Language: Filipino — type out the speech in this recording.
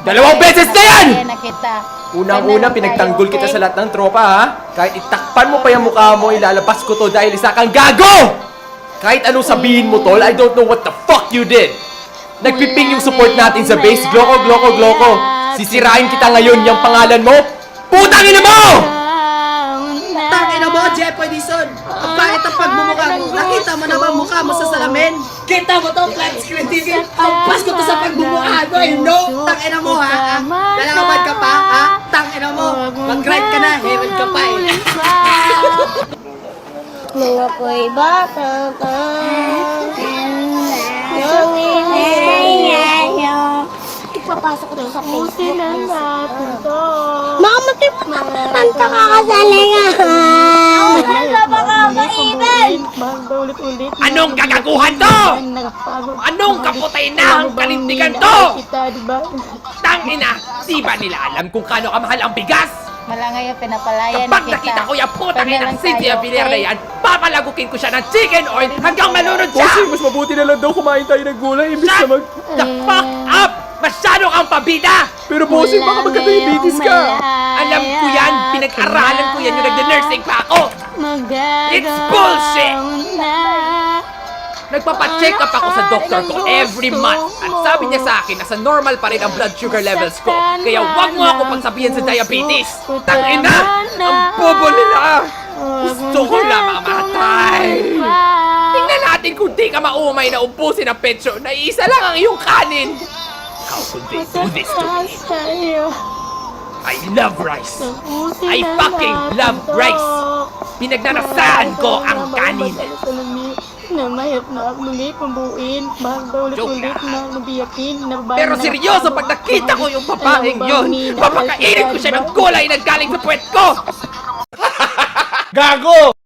2 beses na yan! Na kita. Unang-una, pinagtanggol kita sa lahat ng tropa, ha? Kahit itakpan mo pa yung mukha mo, ilalabas ko to dahil isa kang gago! Kahit anong sabihin mo, tol, I don't know what the fuck you did! Nagpiping yung support natin sa base, gloko. Sisirain kita ngayon, yung pangalan mo, putang ina mo! Tangina mo, Jepoy Dison! Ang pangit ang pagmumukha mo. Nakita mo na ba ang mukha mo sa salamin? Kita mo to, flat screen TV. Ang pasko to sa pagmumukha mo, eh, no? Tangina mo, ha? Lalakabad ka pa, ha? Tangina mo, mag-grind ka na, heaven ka pa, eh. Mga ko'y bata ka. Ipapasok ko sa Facebook. Mga matipanta ka kasalingan. Anong kagaguhan to? Anong kaputay na ang kalintigan to? Tangina, di ba nila alam kung kano kamahal ang bigas? Malangay yung pinapalayan Kapag nakita ko yung putang ina Cynthia Villar na yan, papalagukin ko siya ng chicken oil hanggang malunod siya! Bossing, mas mabuti na lang daw kumain tayo ng gulay imbis na Shut mag... the fuck up! Masyado kang pabida! Pero bossing, baka magka-diabetes ka! Alam ko yan! Pinag-aralan ko yan yung nagda-nursing pa ako! It's bullshit! Nagpapacheck up ako sa doktor ko every month at sabi niya sa akin nasa normal pa rin ang blood sugar levels ko. Kaya wag mo ako pagsabihin sa diabetes! Tangina! Ang bobo nila! Gusto ko lamang mamatay! Tingnan natin kung di ka maumay na ubusin ang petso na isa lang ang iyong kanin! How could they do this to me? I love rice! I fucking love rice! Pinagnanasaan ko ang kanin! Na mahirap na muli pambuin, bago ulit na nabiyakin, Pero seryoso, pag nakita ko yung babaeng yun, papakainin ko siya ng gulay na galing sa puwet ko! Gago!